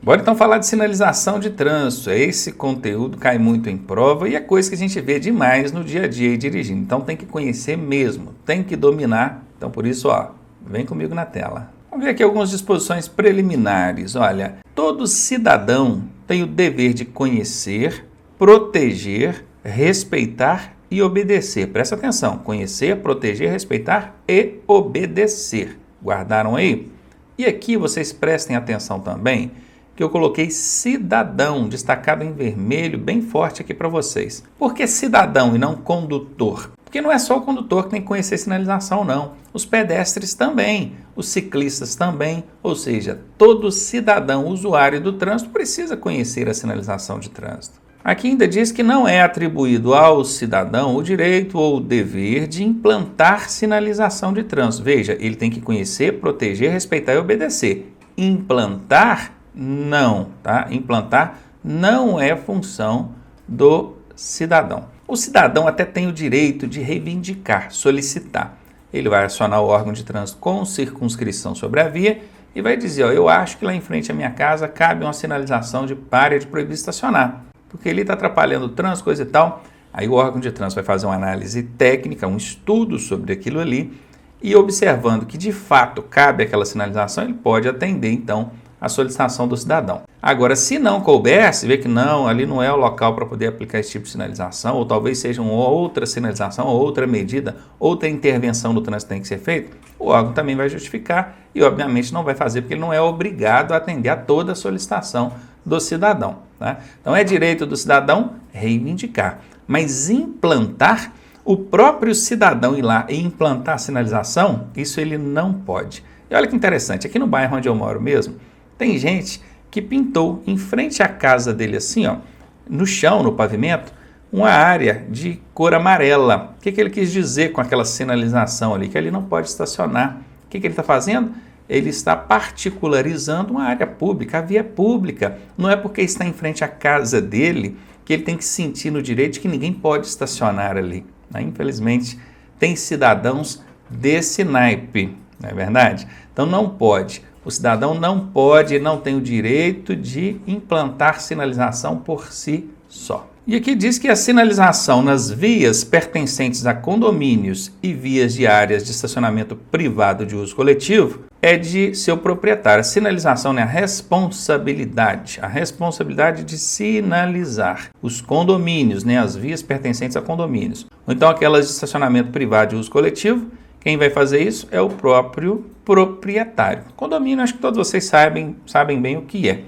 Bora então falar de sinalização de trânsito. Esse conteúdo cai muito em prova e é coisa que a gente vê demais no dia a dia dirigindo. Então tem que conhecer mesmo, tem que dominar. Então por isso, vem comigo na tela. Vamos ver aqui algumas disposições preliminares. Olha, todo cidadão tem o dever de conhecer, proteger, respeitar e obedecer. Presta atenção, conhecer, proteger, respeitar e obedecer. Guardaram aí? E aqui vocês prestem atenção também que eu coloquei cidadão, destacado em vermelho, bem forte aqui para vocês. Por que cidadão e não condutor? Porque não é só o condutor que tem que conhecer sinalização, não. Os pedestres também, os ciclistas também, ou seja, todo cidadão usuário do trânsito precisa conhecer a sinalização de trânsito. Aqui ainda diz que não é atribuído ao cidadão o direito ou o dever de implantar sinalização de trânsito. Veja, ele tem que conhecer, proteger, respeitar e obedecer. Implantar, não, tá? Implantar não é função do cidadão. O cidadão até tem o direito de reivindicar, solicitar. Ele vai acionar o órgão de trânsito com circunscrição sobre a via e vai dizer, eu acho que lá em frente à minha casa cabe uma sinalização de área de proibido estacionar, porque ele está atrapalhando o trânsito, coisa e tal. Aí o órgão de trânsito vai fazer uma análise técnica, um estudo sobre aquilo ali e observando que de fato cabe aquela sinalização, ele pode atender então a solicitação do cidadão. Agora, se não couber, se vê que não, ali não é o local para poder aplicar esse tipo de sinalização, ou talvez seja uma outra sinalização, outra medida, outra intervenção do trânsito tem que ser feita, o órgão também vai justificar e, obviamente, não vai fazer, porque ele não é obrigado a atender a toda a solicitação do cidadão. Tá? Então, é direito do cidadão reivindicar, mas implantar, o próprio cidadão ir lá e implantar a sinalização, isso ele não pode. E olha que interessante, aqui no bairro onde eu moro mesmo, tem gente que pintou em frente à casa dele assim, no chão, no pavimento, uma área de cor amarela. O que ele quis dizer com aquela sinalização ali? Que ele não pode estacionar. O que ele está fazendo? Ele está particularizando uma área pública, a via pública. Não é porque está em frente à casa dele que ele tem que sentir no direito de que ninguém pode estacionar ali. Infelizmente, tem cidadãos desse naipe, não é verdade? Então não pode. O cidadão não pode, não tem o direito de implantar sinalização por si só. E aqui diz que a sinalização nas vias pertencentes a condomínios e vias de áreas de estacionamento privado de uso coletivo é de seu proprietário. A sinalização é a responsabilidade de sinalizar os condomínios, as vias pertencentes a condomínios. Ou então aquelas de estacionamento privado de uso coletivo. Quem vai fazer isso é o próprio proprietário. Condomínio, acho que todos vocês sabem bem o que é.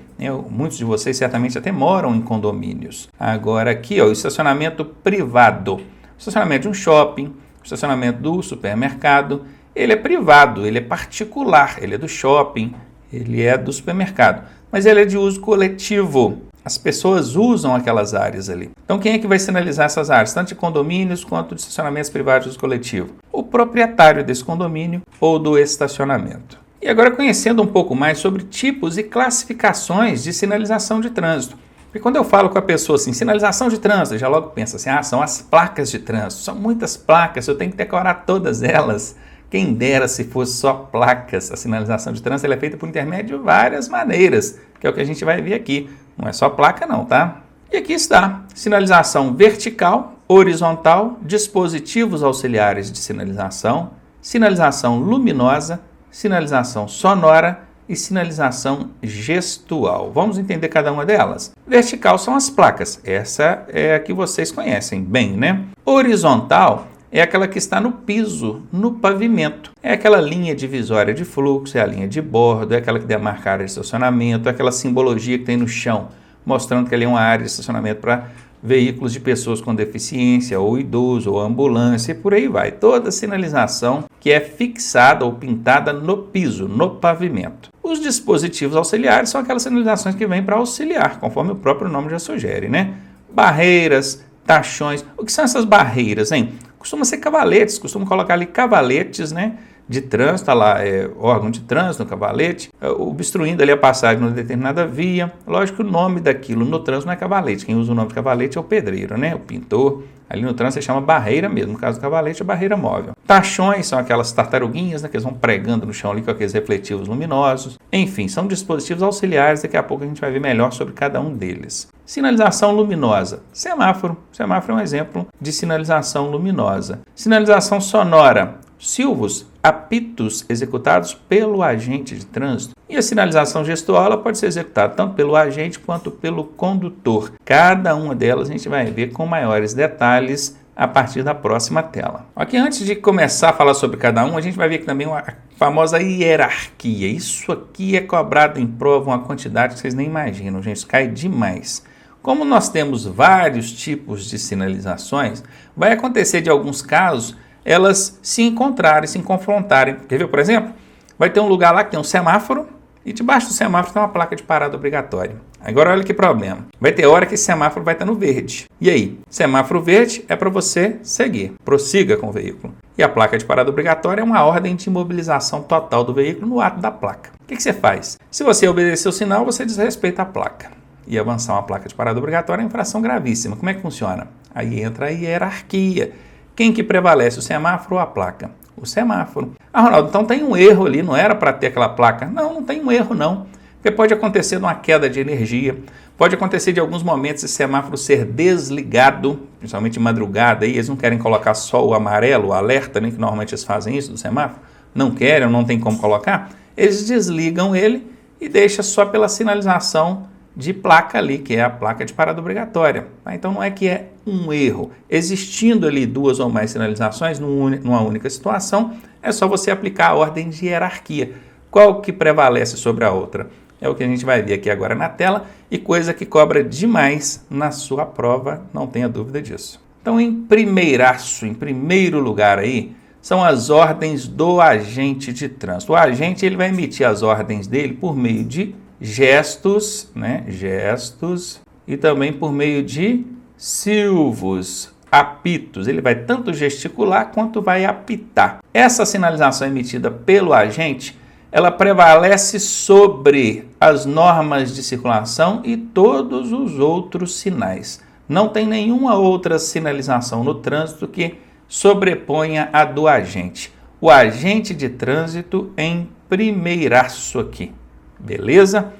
Muitos de vocês certamente até moram em condomínios. Agora aqui, o estacionamento privado. O estacionamento de um shopping, o estacionamento do supermercado, ele é privado, ele é particular, ele é do shopping, ele é do supermercado. Mas ele é de uso coletivo. As pessoas usam aquelas áreas ali. Então, quem é que vai sinalizar essas áreas? Tanto de condomínios quanto de estacionamentos privados de uso coletivo? O proprietário desse condomínio ou do estacionamento. E agora, conhecendo um pouco mais sobre tipos e classificações de sinalização de trânsito. Porque quando eu falo com a pessoa assim, sinalização de trânsito, já logo pensa assim, são as placas de trânsito. São muitas placas, eu tenho que decorar todas elas. Quem dera se fosse só placas. A sinalização de trânsito ela é feita por intermédio de várias maneiras, que é o que a gente vai ver aqui. Não é só placa não, tá? E aqui está, sinalização vertical, horizontal, dispositivos auxiliares de sinalização, sinalização luminosa, sinalização sonora e sinalização gestual. Vamos entender cada uma delas? Vertical são as placas, essa é a que vocês conhecem bem, né? Horizontal é aquela que está no piso, no pavimento. É aquela linha divisória de fluxo, é a linha de bordo, é aquela que demarca a área de estacionamento, é aquela simbologia que tem no chão, mostrando que ali é uma área de estacionamento para veículos de pessoas com deficiência, ou idoso, ou ambulância, e por aí vai. Toda sinalização que é fixada ou pintada no piso, no pavimento. Os dispositivos auxiliares são aquelas sinalizações que vêm para auxiliar, conforme o próprio nome já sugere, né? Barreiras, tachões. O que são essas barreiras, hein? Costuma ser cavaletes, costumam colocar ali cavaletes, né? de trânsito, está lá, órgão de trânsito no cavalete, obstruindo ali a passagem numa determinada via. Lógico que o nome daquilo no trânsito não é cavalete, quem usa o nome de cavalete é o pedreiro, né? O pintor. Ali no trânsito se chama barreira mesmo, no caso do cavalete é barreira móvel. Tachões são aquelas tartaruguinhas, né, que eles vão pregando no chão ali com aqueles refletivos luminosos. Enfim, são dispositivos auxiliares, daqui a pouco a gente vai ver melhor sobre cada um deles. Sinalização luminosa. Semáforo. Semáforo é um exemplo de sinalização luminosa. Sinalização sonora. Silvos, apitos executados pelo agente de trânsito. E a sinalização gestual ela pode ser executada tanto pelo agente quanto pelo condutor. Cada uma delas a gente vai ver com maiores detalhes a partir da próxima tela. Aqui, antes de começar a falar sobre cada um, a gente vai ver aqui também uma famosa hierarquia. Isso aqui é cobrado em prova uma quantidade que vocês nem imaginam, gente, isso cai demais. Como nós temos vários tipos de sinalizações, vai acontecer de alguns casos elas se encontrarem, se confrontarem. Quer ver, por exemplo? Vai ter um lugar lá que tem um semáforo e debaixo do semáforo tem uma placa de parada obrigatória. Agora olha que problema. Vai ter hora que esse semáforo vai estar no verde. E aí? Semáforo verde é para você seguir. Prossiga com o veículo. E a placa de parada obrigatória é uma ordem de imobilização total do veículo no ato da placa. O que você faz? Se você obedecer o sinal, você desrespeita a placa. E avançar uma placa de parada obrigatória é uma infração gravíssima. Como é que funciona? Aí entra a hierarquia. Quem que prevalece, o semáforo ou a placa? O semáforo. Ah, Ronaldo, então tem um erro ali, não era para ter aquela placa? Não, não tem um erro não. Porque pode acontecer de uma queda de energia, pode acontecer de alguns momentos esse semáforo ser desligado, principalmente de madrugada, e eles não querem colocar só o amarelo, o alerta, né, que normalmente eles fazem isso do semáforo, não querem ou não tem como colocar, eles desligam ele e deixam só pela sinalização de placa ali, que é a placa de parada obrigatória. Tá? Então não é que é um erro. Existindo ali duas ou mais sinalizações numa única situação, é só você aplicar a ordem de hierarquia. Qual que prevalece sobre a outra? É o que a gente vai ver aqui agora na tela e coisa que cobra demais na sua prova, não tenha dúvida disso. Então, em primeiro lugar aí, são as ordens do agente de trânsito. O agente ele vai emitir as ordens dele por meio de gestos, né? Gestos e também por meio de silvos, apitos. Ele vai tanto gesticular quanto vai apitar. Essa sinalização emitida pelo agente, ela prevalece sobre as normas de circulação e todos os outros sinais. Não tem nenhuma outra sinalização no trânsito que sobreponha a do agente. O agente de trânsito em primeiraço aqui. Beleza?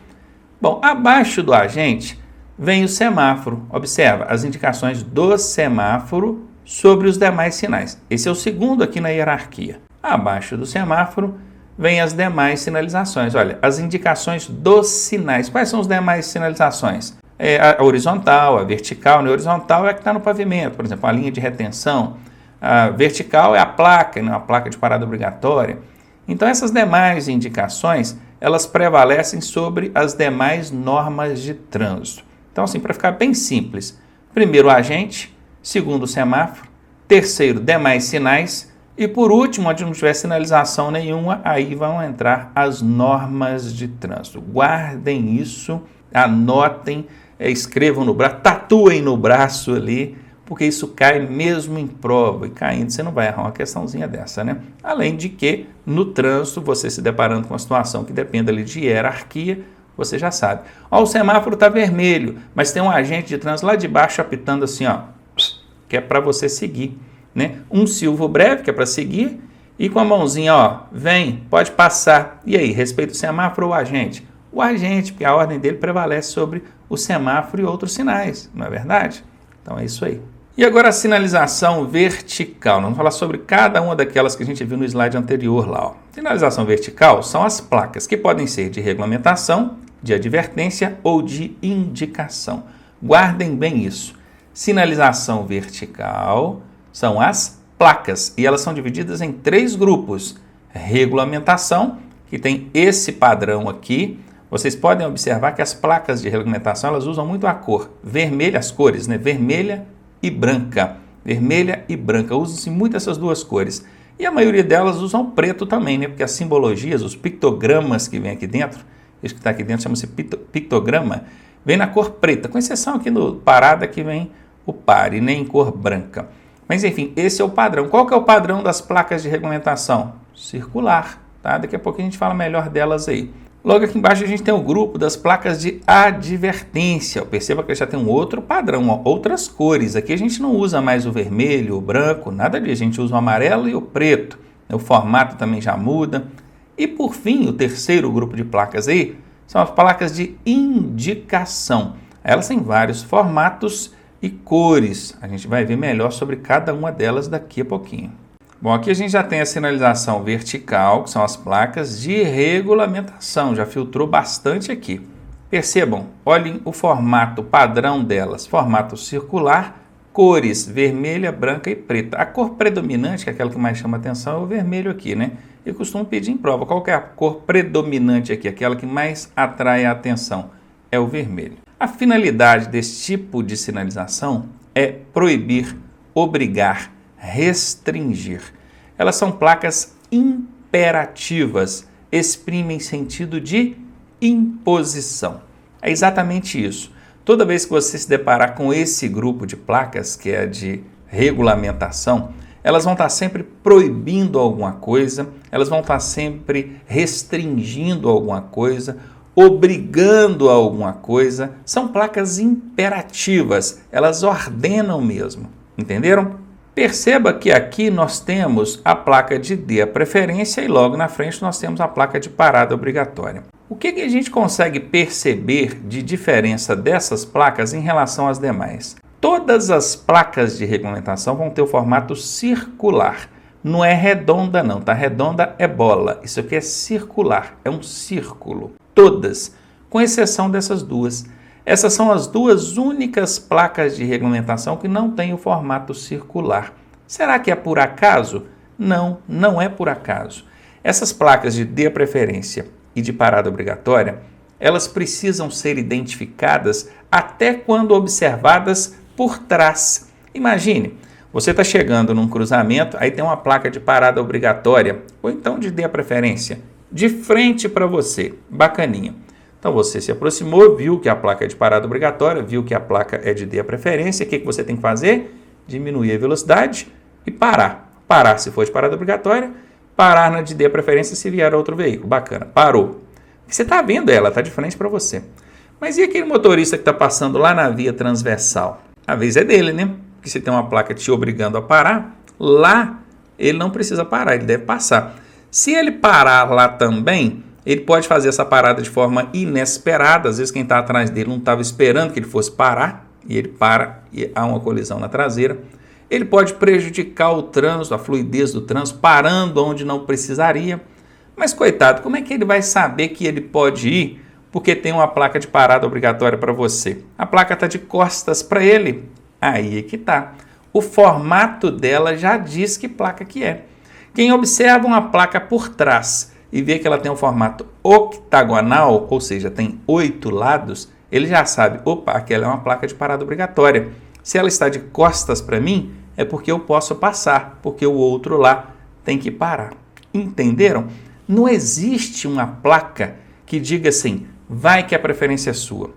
Bom, abaixo do agente vem o semáforo. Observa as indicações do semáforo sobre os demais sinais. Esse é o segundo aqui na hierarquia. Abaixo do semáforo vem as demais sinalizações. Olha, as indicações dos sinais. Quais são as demais sinalizações? A horizontal, a vertical. A horizontal é a que está no pavimento, por exemplo, a linha de retenção. A vertical é a placa, né? A placa de parada obrigatória. Então, essas demais indicações, elas prevalecem sobre as demais normas de trânsito. Então, assim, para ficar bem simples, primeiro o agente, segundo o semáforo, terceiro, demais sinais, e por último, onde não tiver sinalização nenhuma, aí vão entrar as normas de trânsito. Guardem isso, anotem, escrevam no braço, tatuem no braço ali, porque isso cai mesmo em prova, e caindo você não vai errar uma questãozinha dessa, né? Além de que, no trânsito, você se deparando com uma situação que depende ali de hierarquia, você já sabe. Ó, o semáforo está vermelho, mas tem um agente de trânsito lá de baixo apitando assim, ó, que é para você seguir, né? Um silvo breve, que é para seguir, e com a mãozinha, ó, vem, pode passar. E aí, respeita o semáforo ou o agente? O agente, porque a ordem dele prevalece sobre o semáforo e outros sinais, não é verdade? Então é isso aí. E agora a sinalização vertical. Nós vamos falar sobre cada uma daquelas que a gente viu no slide anterior lá. Ó. Sinalização vertical são as placas que podem ser de regulamentação, de advertência ou de indicação. Guardem bem isso. Sinalização vertical são as placas e elas são divididas em 3 grupos. Regulamentação, que tem esse padrão aqui. Vocês podem observar que as placas de regulamentação elas usam muito a cor vermelha, as cores, né? Vermelha e branca. Vermelha e branca. Usam-se muito essas duas cores. E a maioria delas usam preto também, né? Porque as simbologias, os pictogramas que vem aqui dentro, isso que está aqui dentro chama-se pictograma, vem na cor preta, com exceção aqui no parada que vem o par e nem em cor branca. Mas enfim, esse é o padrão. Qual que é o padrão das placas de regulamentação? circular, tá? Daqui a pouco a gente fala melhor delas aí. Logo aqui embaixo a gente tem o grupo das placas de advertência. Perceba que já tem um outro padrão, ó, outras cores. Aqui a gente não usa mais o vermelho, o branco, nada disso. A gente usa o amarelo e o preto. O formato também já muda. E por fim, o terceiro grupo de placas aí são as placas de indicação. Elas têm vários formatos e cores. A gente vai ver melhor sobre cada uma delas daqui a pouquinho. Bom, aqui a gente já tem a sinalização vertical, que são as placas de regulamentação, já filtrou bastante aqui. Percebam, olhem o formato padrão delas, formato circular, cores vermelha, branca e preta. A cor predominante, que é aquela que mais chama atenção, é o vermelho aqui, né? Eu costumo pedir em prova, qual que é a cor predominante aqui, aquela que mais atrai a atenção? É o vermelho. A finalidade desse tipo de sinalização é proibir, obrigar, restringir. Elas são placas imperativas, exprimem sentido de imposição. É exatamente isso. Toda vez que você se deparar com esse grupo de placas, que é de regulamentação, elas vão estar sempre proibindo alguma coisa, elas vão estar sempre restringindo alguma coisa, obrigando a alguma coisa. São placas imperativas, elas ordenam mesmo. Entenderam? Perceba que aqui nós temos a placa de dê a preferência e logo na frente nós temos a placa de parada obrigatória. O que a gente consegue perceber de diferença dessas placas em relação às demais? Todas as placas de regulamentação vão ter o formato circular. Não é redonda não, tá? Redonda é bola. Isso aqui é circular, é um círculo. Todas, com exceção dessas duas. Essas são as duas únicas placas de regulamentação que não têm o formato circular. Será que é por acaso? Não, não é por acaso. Essas placas de dê a preferência e de parada obrigatória, elas precisam ser identificadas até quando observadas por trás. Imagine, você está chegando num cruzamento, aí tem uma placa de parada obrigatória, ou então de dê a preferência, de frente para você, bacaninha. Então você se aproximou, viu que a placa é de parada obrigatória, viu que a placa é de dê a preferência, o que você tem que fazer? Diminuir a velocidade e parar. Parar se for de parada obrigatória, parar na de dê a preferência se vier outro veículo. Bacana, parou. Você está vendo ela, está de frente para você. Mas e aquele motorista que está passando lá na via transversal? A vez é dele, né? Porque se tem uma placa te obrigando a parar, lá ele não precisa parar, ele deve passar. Se ele parar lá também, ele pode fazer essa parada de forma inesperada. Às vezes quem está atrás dele não estava esperando que ele fosse parar, e ele para e há uma colisão na traseira. Ele pode prejudicar o trânsito, a fluidez do trânsito, parando onde não precisaria. Mas, coitado, como é que ele vai saber que ele pode ir porque tem uma placa de parada obrigatória para você? A placa está de costas para ele. Aí é que está. O formato dela já diz que placa que é. Quem observa uma placa por trás e vê que ela tem um formato octagonal, ou seja, tem 8 lados, ele já sabe, opa, aquela é uma placa de parada obrigatória. Se ela está de costas para mim, é porque eu posso passar, porque o outro lá tem que parar. Entenderam? Não existe uma placa que diga assim, vai que a preferência é sua.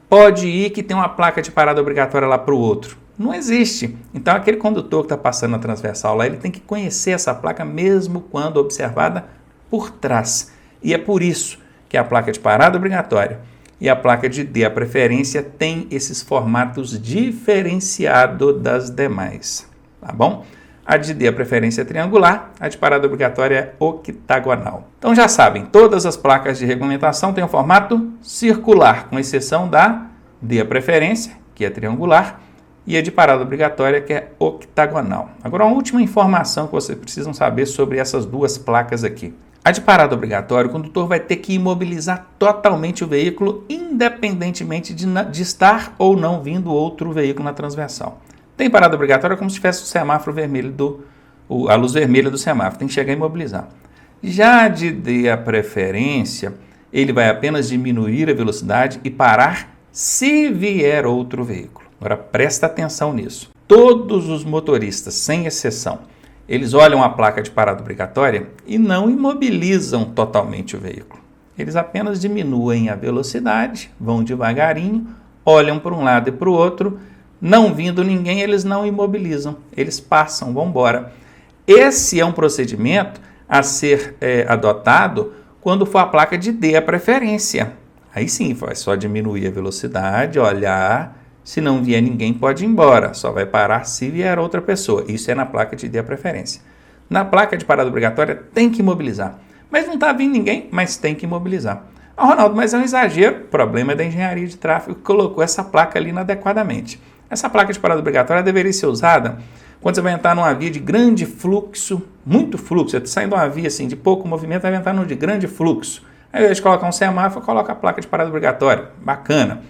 Pode ir que tem uma placa de parada obrigatória lá para o outro. Não existe. Então, aquele condutor que está passando na transversal lá, ele tem que conhecer essa placa mesmo quando observada por trás. E é por isso que a placa de parada obrigatória e a placa de dê a preferência tem esses formatos diferenciados das demais. Tá bom? A de dê a preferência é triangular, a de parada obrigatória é octagonal. Então já sabem, todas as placas de regulamentação têm um formato circular, com exceção da dê a preferência, que é triangular, e a de parada obrigatória, que é octagonal. Agora, uma última informação que vocês precisam saber sobre essas duas placas aqui. A de parada obrigatória, o condutor vai ter que imobilizar totalmente o veículo, independentemente de estar ou não vindo outro veículo na transversal. Tem parada obrigatória como se tivesse o semáforo vermelho, a luz vermelha do semáforo, tem que chegar a imobilizar. Já de dê a preferência, ele vai apenas diminuir a velocidade e parar se vier outro veículo. Agora presta atenção nisso. Todos os motoristas, sem exceção, eles olham a placa de parada obrigatória e não imobilizam totalmente o veículo. Eles apenas diminuem a velocidade, vão devagarinho, olham para um lado e para o outro, não vindo ninguém, eles não imobilizam, eles passam, vão embora. Esse é um procedimento a ser adotado quando for a placa de D a preferência. Aí sim, vai só diminuir a velocidade, olhar, se não vier ninguém pode ir embora, só vai parar se vier outra pessoa. Isso é na placa de D a preferência. Na placa de parada obrigatória tem que imobilizar, mas não está vindo ninguém, mas tem que imobilizar. Ah, Ronaldo, mas é um exagero, o problema é da engenharia de tráfego que colocou essa placa ali inadequadamente. Essa placa de parada obrigatória deveria ser usada quando você vai entrar numa via de grande fluxo, muito fluxo, você está saindo de uma via assim, de pouco movimento, vai entrar numa de grande fluxo. Aí, ao invés de colocar um semáforo, coloca a placa de parada obrigatória, bacana.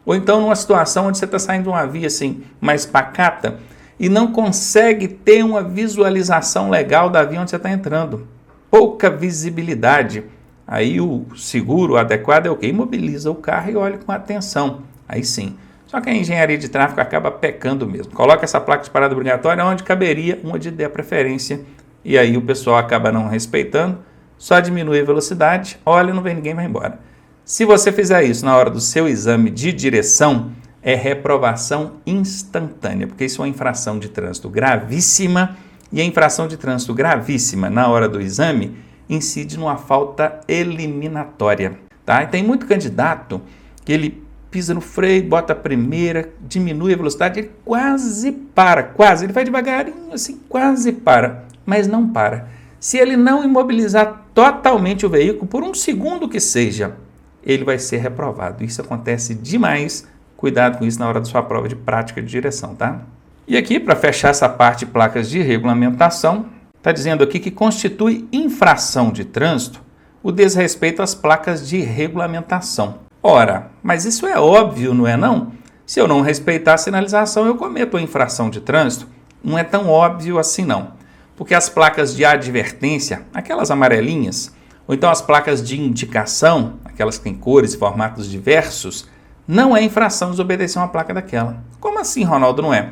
Ou então numa situação onde você está saindo de uma via assim, mais pacata e não consegue ter uma visualização legal da via onde você está entrando. Pouca visibilidade. Aí o seguro adequado é o quê? Imobiliza o carro e olha com atenção. Aí sim. Só que a engenharia de tráfego acaba pecando mesmo. Coloca essa placa de parada obrigatória onde caberia uma de D preferência e aí o pessoal acaba não respeitando, só diminui a velocidade, olha, não vem ninguém, vai embora. Se você fizer isso na hora do seu exame de direção, é reprovação instantânea, porque isso é uma infração de trânsito gravíssima e a infração de trânsito gravíssima na hora do exame incide numa falta eliminatória. Tá? E tem muito candidato que ele pisa no freio, bota a primeira, diminui a velocidade, ele quase para, ele vai devagarinho assim, quase para, mas não para. Se ele não imobilizar totalmente o veículo, por um segundo que seja, ele vai ser reprovado. Isso acontece demais, cuidado com isso na hora da sua prova de prática de direção, tá? E aqui, para fechar essa parte de placas de regulamentação, está dizendo aqui que constitui infração de trânsito o desrespeito às placas de regulamentação. Ora, mas isso é óbvio, não é não? Se eu não respeitar a sinalização, eu cometo a infração de trânsito. Não é tão óbvio assim não. Porque as placas de advertência, aquelas amarelinhas, ou então as placas de indicação, aquelas que têm cores e formatos diversos, não é infração desobedecer uma placa daquela. Como assim, Ronaldo, não é?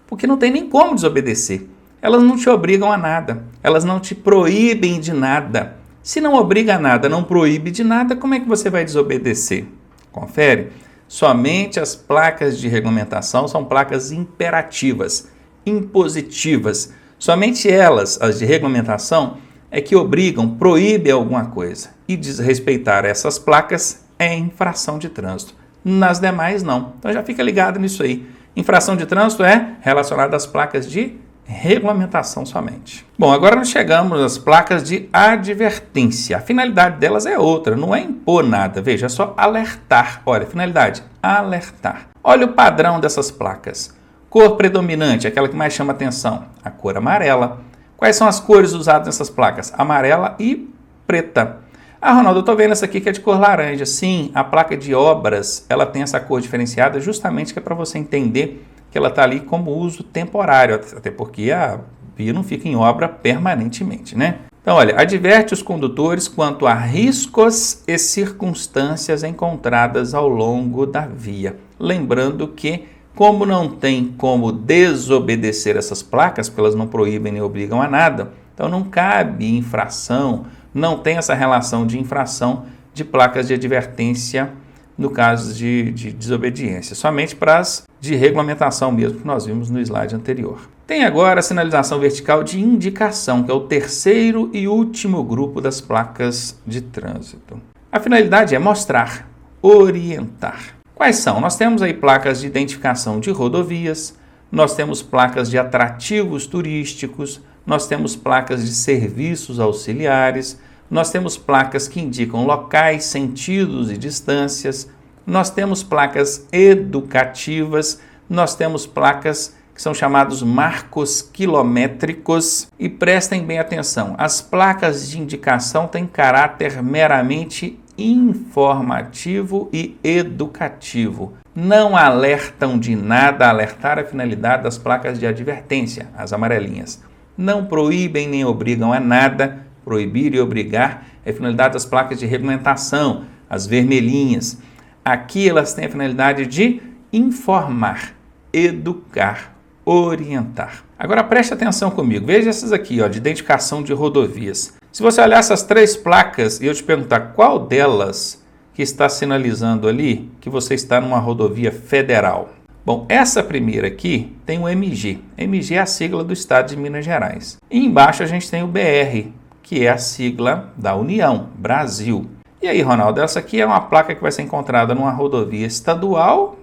Porque não tem nem como desobedecer. Elas não te obrigam a nada, elas não te proíbem de nada. Se não obriga a nada, não proíbe de nada, como é que você vai desobedecer? Confere. Somente as placas de regulamentação são placas imperativas, impositivas. Somente elas, as de regulamentação, é que obrigam, proíbem alguma coisa. E desrespeitar essas placas é infração de trânsito. Nas demais, não. Então já fica ligado nisso aí. Infração de trânsito é relacionada às placas de regulamentação somente. Bom, agora nós chegamos às placas de advertência. A finalidade delas é outra, não é impor nada. Veja, é só alertar. Olha, finalidade, alertar. Olha o padrão dessas placas. Cor predominante, aquela que mais chama atenção, a cor amarela. Quais são as cores usadas nessas placas? Amarela e preta. Ah, Ronaldo, eu estou vendo essa aqui que é de cor laranja. Sim, a placa de obras, ela tem essa cor diferenciada justamente que é para você entender que ela está ali como uso temporário, até porque a via não fica em obra permanentemente, né? Então, olha, adverte os condutores quanto a riscos e circunstâncias encontradas ao longo da via. Lembrando que, como não tem como desobedecer essas placas, porque elas não proíbem nem obrigam a nada, então não cabe infração, não tem essa relação de infração de placas de advertência no caso de desobediência, somente para as de regulamentação mesmo, que nós vimos no slide anterior. Tem agora a sinalização vertical de indicação, que é o terceiro e último grupo das placas de trânsito. A finalidade é mostrar, orientar. Quais são? Nós temos aí placas de identificação de rodovias, nós temos placas de atrativos turísticos, nós temos placas de serviços auxiliares, nós temos placas que indicam locais, sentidos e distâncias, nós temos placas educativas, nós temos placas que são chamados marcos quilométricos. E prestem bem atenção, as placas de indicação têm caráter meramente informativo e educativo. Não alertam de nada, alertar a finalidade das placas de advertência, as amarelinhas. Não proíbem nem obrigam a nada. Proibir e obrigar é a finalidade das placas de regulamentação, as vermelhinhas. Aqui elas têm a finalidade de informar, educar, orientar. Agora preste atenção comigo, veja essas aqui, ó, de identificação de rodovias. Se você olhar essas três placas e eu te perguntar qual delas que está sinalizando ali que você está numa rodovia federal. Bom, essa primeira aqui tem o MG. MG é a sigla do estado de Minas Gerais. E embaixo a gente tem o BR, que é a sigla da União, Brasil. E aí, Ronaldo, essa aqui é uma placa que vai ser encontrada numa rodovia estadual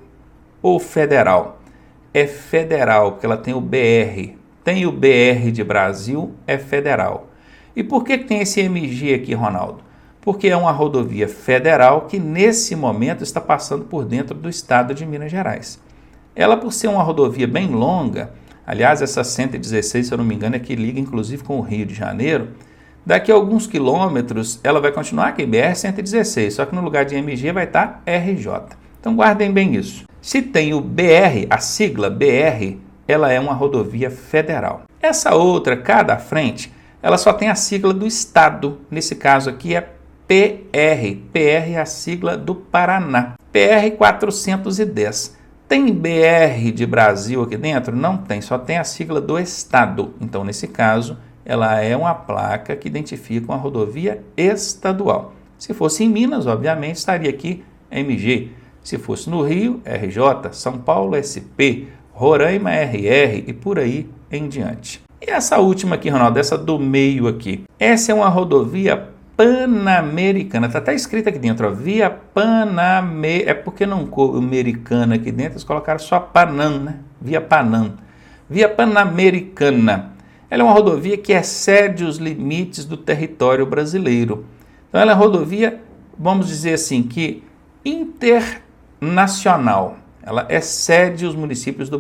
ou federal? É federal, porque ela tem o BR. Tem o BR de Brasil, é federal. E por que tem esse MG aqui, Ronaldo? Porque é uma rodovia federal que nesse momento está passando por dentro do estado de Minas Gerais. Ela, por ser uma rodovia bem longa, aliás, essa 116, se eu não me engano, é que liga inclusive com o Rio de Janeiro, daqui a alguns quilômetros ela vai continuar aqui, BR-116, só que no lugar de MG vai estar RJ. Então guardem bem isso. Se tem o BR, a sigla BR, ela é uma rodovia federal. Essa outra, cá da frente, ela só tem a sigla do estado, nesse caso aqui é PR. PR é a sigla do Paraná. PR 410. Tem BR de Brasil aqui dentro? Não tem, só tem a sigla do estado. Então, nesse caso, ela é uma placa que identifica uma rodovia estadual. Se fosse em Minas, obviamente, estaria aqui MG. Se fosse no Rio, RJ, São Paulo, SP, Roraima, RR e por aí em diante. E essa última aqui, Ronaldo, essa do meio aqui. Essa é uma rodovia Pan-Americana. Está até escrito aqui dentro, ó, via Pan-Americana. É porque não americana aqui dentro, eles colocaram só Panam, né? Via Panam. Via Pan-Americana. Ela é uma rodovia que excede os limites do território brasileiro. Então ela é uma rodovia, vamos dizer assim, que internacional. Ela excede os municípios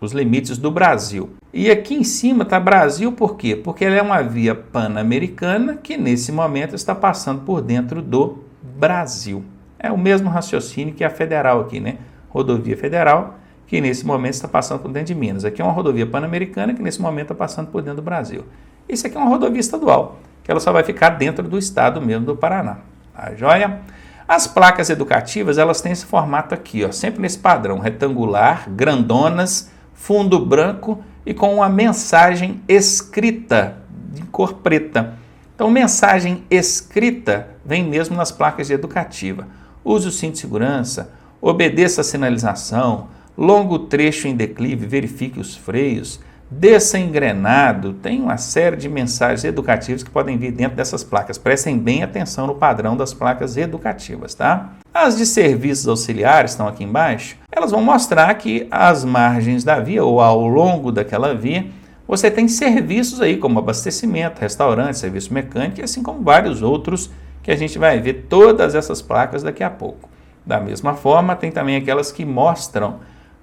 os limites do Brasil. E aqui em cima está Brasil por quê? Porque ela é uma via pan-americana que nesse momento está passando por dentro do Brasil. É o mesmo raciocínio que a federal aqui, né? Rodovia federal que nesse momento está passando por dentro de Minas. Aqui é uma rodovia pan-americana que nesse momento está passando por dentro do Brasil. Isso aqui é uma rodovia estadual, que ela só vai ficar dentro do estado mesmo do Paraná. Tá joia? As placas educativas, elas têm esse formato aqui, ó, sempre nesse padrão, retangular, grandonas, fundo branco e com uma mensagem escrita de cor preta. Então, mensagem escrita vem mesmo nas placas de educativa. Use o cinto de segurança, obedeça a sinalização, longo trecho em declive, verifique os freios, desça engrenado, tem uma série de mensagens educativas que podem vir dentro dessas placas. Prestem bem atenção no padrão das placas educativas, tá? As de serviços auxiliares estão aqui embaixo, elas vão mostrar que às margens da via ou ao longo daquela via, você tem serviços aí como abastecimento, restaurante, serviço mecânico, assim como vários outros que a gente vai ver todas essas placas daqui a pouco. Da mesma forma, tem também aquelas que mostram,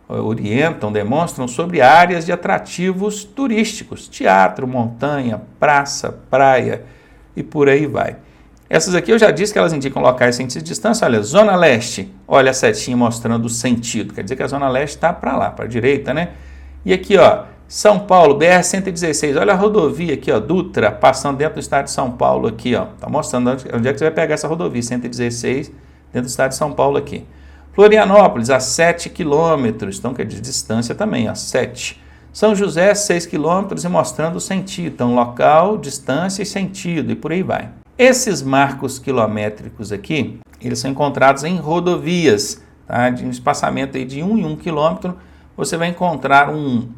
orientam, demonstram sobre áreas de atrativos turísticos, teatro, montanha, praça, praia e por aí vai. Essas aqui eu já disse que elas indicam locais sem distância. Olha, Zona Leste, olha a setinha mostrando o sentido, quer dizer que a Zona Leste está para lá, para a direita, né? E aqui, ó, São Paulo, BR-116, olha a rodovia aqui, ó, Dutra, passando dentro do estado de São Paulo aqui, ó, tá mostrando onde é que você vai pegar essa rodovia, 116, dentro do estado de São Paulo aqui. Florianópolis, a 7 quilômetros, então que é de distância também, ó, 7. São José, 6 quilômetros e mostrando o sentido, então local, distância e sentido e por aí vai. Esses marcos quilométricos aqui, eles são encontrados em rodovias, tá? De um espaçamento aí de 1 em 1 quilômetro, você vai encontrar um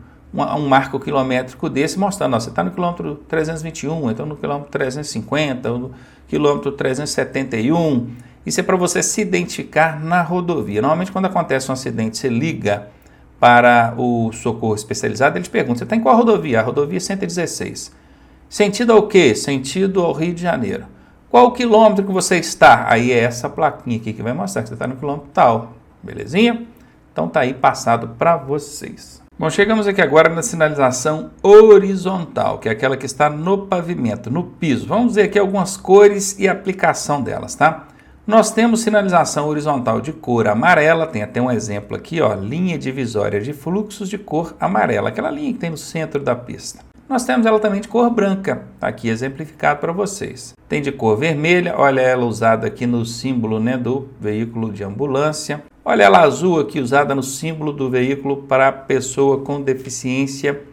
marco quilométrico desse mostrando, ó, você está no quilômetro 321, então no quilômetro 350, no quilômetro 371, isso é para você se identificar na rodovia. Normalmente quando acontece um acidente, você liga para o socorro especializado, eles perguntam, você está em qual rodovia? A rodovia 116. Sentido ao quê? Sentido ao Rio de Janeiro. Qual quilômetro que você está? Aí é essa plaquinha aqui que vai mostrar que você está no quilômetro tal. Belezinha? Então tá aí passado para vocês. Bom, chegamos aqui agora na sinalização horizontal, que é aquela que está no pavimento, no piso. Vamos ver aqui algumas cores e aplicação delas, tá? Nós temos sinalização horizontal de cor amarela, tem até um exemplo aqui, ó, linha divisória de fluxos de cor amarela, aquela linha que tem no centro da pista. Nós temos ela também de cor branca, tá aqui exemplificado para vocês. Tem de cor vermelha, olha ela usada aqui no símbolo, né, do veículo de ambulância. Olha ela azul aqui usada no símbolo do veículo para pessoa com deficiência.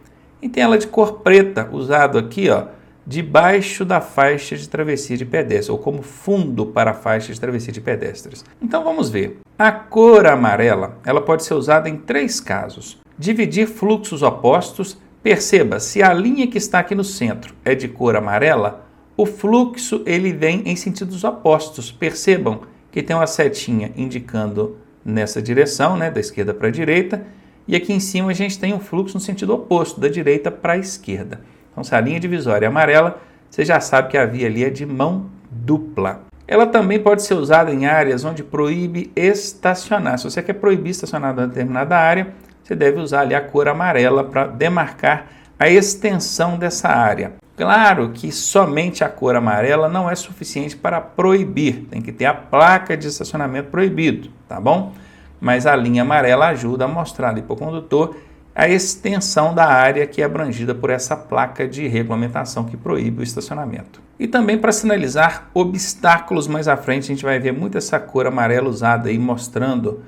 E tem ela de cor preta, usado aqui, ó, debaixo da faixa de travessia de pedestres, ou como fundo para a faixa de travessia de pedestres. Então vamos ver. A cor amarela, ela pode ser usada em 3 casos. Dividir fluxos opostos. Perceba, se a linha que está aqui no centro é de cor amarela, o fluxo ele vem em sentidos opostos. Percebam que tem uma setinha indicando nessa direção, né, da esquerda para a direita, e aqui em cima a gente tem um fluxo no sentido oposto, da direita para a esquerda. Então, se a linha divisória é amarela, você já sabe que a via ali é de mão dupla. Ela também pode ser usada em áreas onde proíbe estacionar. Se você quer proibir estacionar em determinada área, você deve usar ali a cor amarela para demarcar a extensão dessa área. Claro que somente a cor amarela não é suficiente para proibir, tem que ter a placa de estacionamento proibido, tá bom? Mas a linha amarela ajuda a mostrar ali para o condutor a extensão da área que é abrangida por essa placa de regulamentação que proíbe o estacionamento. E também para sinalizar obstáculos mais à frente, a gente vai ver muito essa cor amarela usada aí mostrando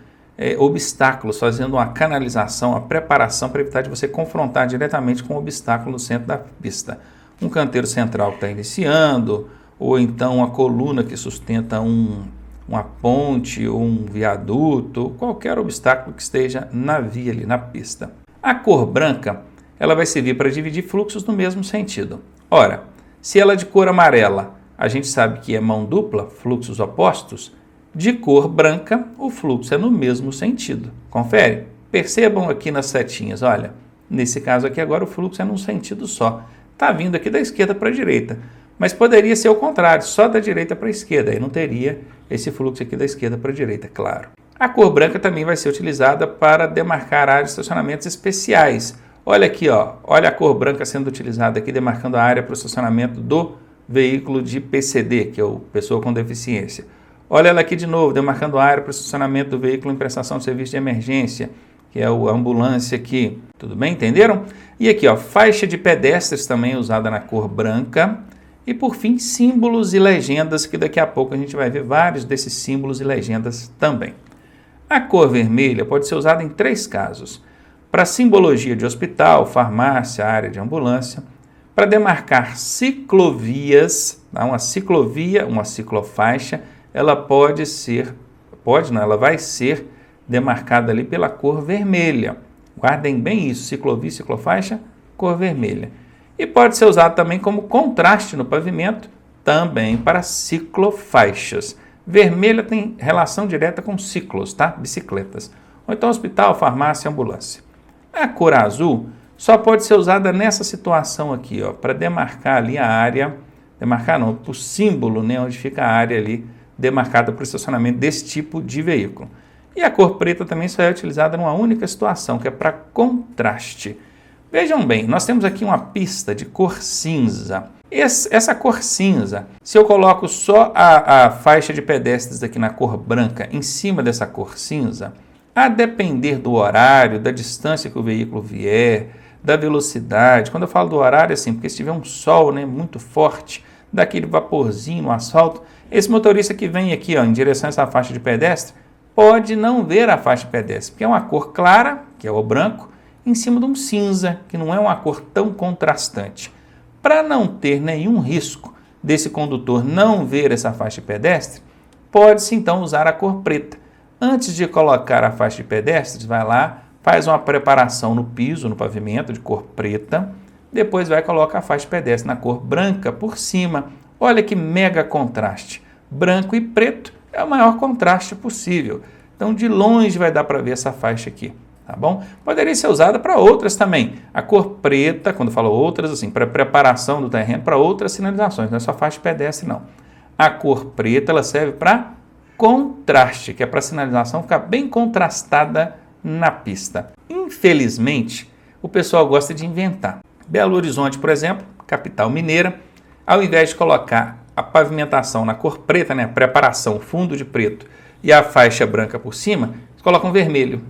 obstáculos, fazendo uma canalização, a preparação para evitar de você confrontar diretamente com o obstáculo no centro da pista. Um canteiro central que está iniciando, ou então uma coluna que sustenta uma ponte ou um viaduto, qualquer obstáculo que esteja na via ali, na pista. A cor branca, ela vai servir para dividir fluxos no mesmo sentido. Ora, se ela é de cor amarela, a gente sabe que é mão dupla, fluxos opostos, de cor branca, o fluxo é no mesmo sentido. Confere? Percebam aqui nas setinhas, olha, nesse caso aqui agora o fluxo é num sentido só. Está vindo aqui da esquerda para a direita, mas poderia ser o contrário, só da direita para a esquerda, aí não teria esse fluxo aqui da esquerda para a direita, claro. A cor branca também vai ser utilizada para demarcar áreas de estacionamentos especiais. Olha aqui, ó, olha a cor branca sendo utilizada aqui, demarcando a área para o estacionamento do veículo de PCD, que é o pessoa com deficiência. Olha ela aqui de novo, demarcando a área para o estacionamento do veículo em prestação de serviço de emergência, que é a ambulância aqui. Tudo bem? Entenderam? E aqui, ó, faixa de pedestres também usada na cor branca. E por fim, símbolos e legendas, que daqui a pouco a gente vai ver vários desses símbolos e legendas também. A cor vermelha pode ser usada em 3 casos. Para simbologia de hospital, farmácia, área de ambulância. Para demarcar ciclovias, tá? Uma ciclovia, uma ciclofaixa, ela ela vai ser demarcada ali pela cor vermelha. Guardem bem isso, ciclovia, ciclofaixa, cor vermelha. E pode ser usado também como contraste no pavimento, também para ciclofaixas. Vermelha tem relação direta com ciclos, tá? Bicicletas. Ou então hospital, farmácia, ambulância. A cor azul só pode ser usada nessa situação aqui, ó, para demarcar ali a área, demarcar não, o símbolo, né, onde fica a área ali demarcada para o estacionamento desse tipo de veículo. E a cor preta também só é utilizada numa única situação, que é para contraste. Vejam bem, nós temos aqui uma pista de cor cinza. Essa cor cinza, se eu coloco só a faixa de pedestres aqui na cor branca em cima dessa cor cinza, a depender do horário, da distância que o veículo vier, da velocidade, quando eu falo do horário, assim, porque se tiver um sol, né, muito forte, daquele vaporzinho no asfalto, esse motorista que vem aqui, ó, em direção a essa faixa de pedestre, pode não ver a faixa de pedestre, porque é uma cor clara, que é o branco, em cima de um cinza, que não é uma cor tão contrastante. Para não ter nenhum risco desse condutor não ver essa faixa de pedestre, pode-se então usar a cor preta. Antes de colocar a faixa de pedestres, vai lá, faz uma preparação no piso, no pavimento, de cor preta, depois vai colocar a faixa de pedestre na cor branca por cima. Olha que mega contraste. Branco e preto é o maior contraste possível. Então, de longe vai dar para ver essa faixa aqui. Tá bom? Poderia ser usada para outras também. A cor preta, quando eu falo outras, assim, para preparação do terreno, para outras sinalizações, não é só faixa de pedestre, não. A cor preta, ela serve para contraste, que é para a sinalização ficar bem contrastada na pista. Infelizmente, o pessoal gosta de inventar. Belo Horizonte, por exemplo, capital mineira, ao invés de colocar a pavimentação na cor preta, né, a preparação, fundo de preto, e a faixa branca por cima, eles colocam vermelho.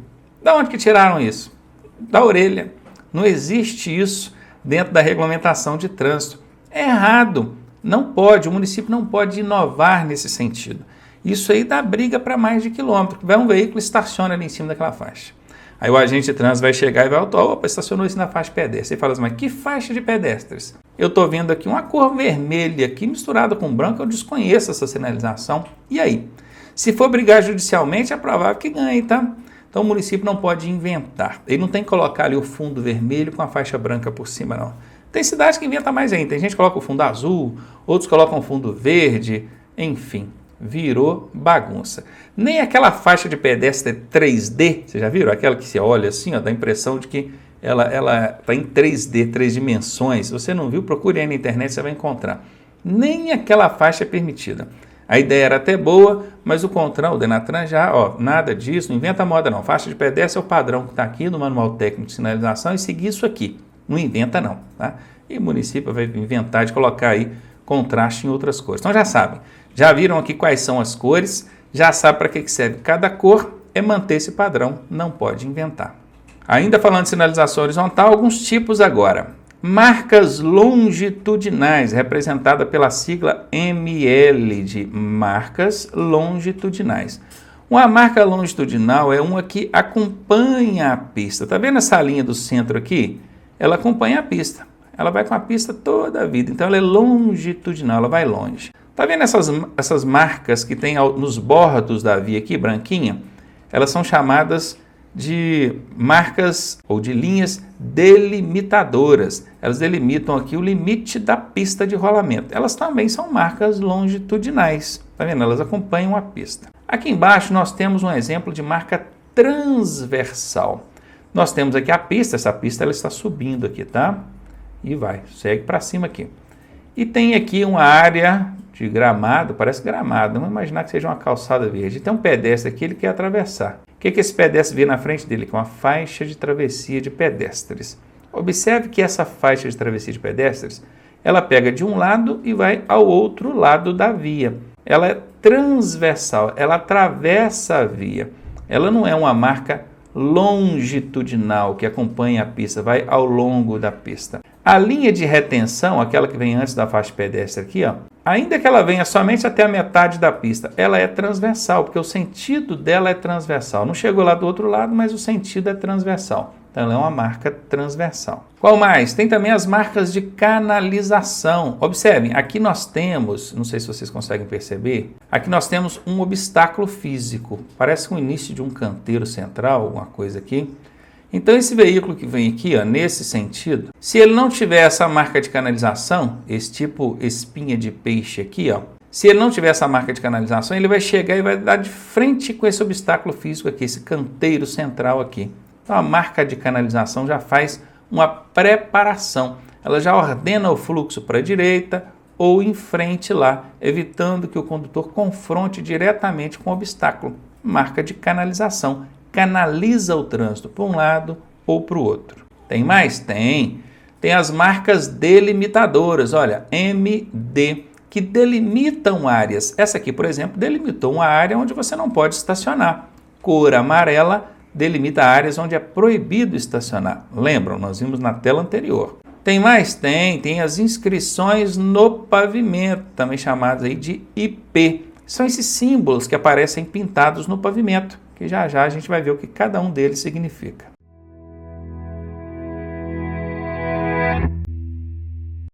Da onde que tiraram isso? Da orelha. Não existe isso dentro da regulamentação de trânsito. É errado. Não pode, o município não pode inovar nesse sentido. Isso aí dá briga para mais de quilômetro. Vai um veículo e estaciona ali em cima daquela faixa. Aí o agente de trânsito vai chegar e vai autuar, opa, estacionou isso na faixa de pedestre. Você fala assim, mas que faixa de pedestres? Eu estou vendo aqui uma cor vermelha aqui misturada com branco, eu desconheço essa sinalização. E aí? Se for brigar judicialmente, é provável que ganhe, tá? Então o município não pode inventar. Ele não tem que colocar ali o fundo vermelho com a faixa branca por cima, não. Tem cidade que inventa mais ainda. Tem gente que coloca o fundo azul, outros colocam o fundo verde, enfim, virou bagunça. Nem aquela faixa de pedestre 3D, vocês já viram? Aquela que você olha assim, ó, dá a impressão de que ela está em 3D, 3 dimensões. Se você não viu, procure aí na internet, você vai encontrar. Nem aquela faixa é permitida. A ideia era até boa, mas o CONTRAN, o DENATRAN já, nada disso, não inventa moda não. Faixa de pedestre é o padrão que está aqui no Manual Técnico de Sinalização e seguir isso aqui. Não inventa não, tá? E o município vai inventar de colocar aí contraste em outras cores. Então já sabem, já viram aqui quais são as cores, já sabe para que serve cada cor, é manter esse padrão, não pode inventar. Ainda falando de sinalização horizontal, alguns tipos agora. Marcas longitudinais, representada pela sigla ML, de marcas longitudinais. Uma marca longitudinal é uma que acompanha a pista. Está vendo essa linha do centro aqui? Ela acompanha a pista. Ela vai com a pista toda a vida. Então ela é longitudinal, ela vai longe. Está vendo essas marcas que tem nos bordos da via aqui, branquinha? Elas são chamadas de marcas ou de linhas delimitadoras. Elas delimitam aqui o limite da pista de rolamento. Elas também são marcas longitudinais. Tá vendo? Elas acompanham a pista. Aqui embaixo nós temos um exemplo de marca transversal. Nós temos aqui a pista, essa pista ela está subindo aqui, tá? E vai, segue para cima aqui. E tem aqui uma área de gramado, parece gramado, vamos imaginar que seja uma calçada verde. Tem um pedestre aqui, ele quer atravessar. O que esse pedestre vê na frente dele? Que é uma faixa de travessia de pedestres. Observe que essa faixa de travessia de pedestres, ela pega de um lado e vai ao outro lado da via. Ela é transversal, ela atravessa a via. Ela não é uma marca longitudinal que acompanha a pista, vai ao longo da pista. A linha de retenção, aquela que vem antes da faixa pedestre aqui, ainda que ela venha somente até a metade da pista, ela é transversal, porque o sentido dela é transversal. Não chegou lá do outro lado, mas o sentido é transversal. Então ela é uma marca transversal. Qual mais? Tem também as marcas de canalização. Observem, aqui nós temos, não sei se vocês conseguem perceber, aqui nós temos um obstáculo físico. Parece o início de um canteiro central, alguma coisa aqui. Então esse veículo que vem aqui, nesse sentido, se ele não tiver essa marca de canalização, esse tipo espinha de peixe aqui, se ele não tiver essa marca de canalização, ele vai chegar e vai dar de frente com esse obstáculo físico aqui, esse canteiro central aqui. Então a marca de canalização já faz uma preparação, ela já ordena o fluxo para a direita ou em frente lá, evitando que o condutor confronte diretamente com o obstáculo. Marca de canalização. Canaliza o trânsito para um lado ou para o outro. Tem mais? Tem. Tem as marcas delimitadoras, olha, MD, que delimitam áreas. Essa aqui, por exemplo, delimitou uma área onde você não pode estacionar. Cor amarela delimita áreas onde é proibido estacionar. Lembram? Nós vimos na tela anterior. Tem mais? Tem as inscrições no pavimento, também chamadas aí de IP. São esses símbolos que aparecem pintados no pavimento, que já já a gente vai ver o que cada um deles significa.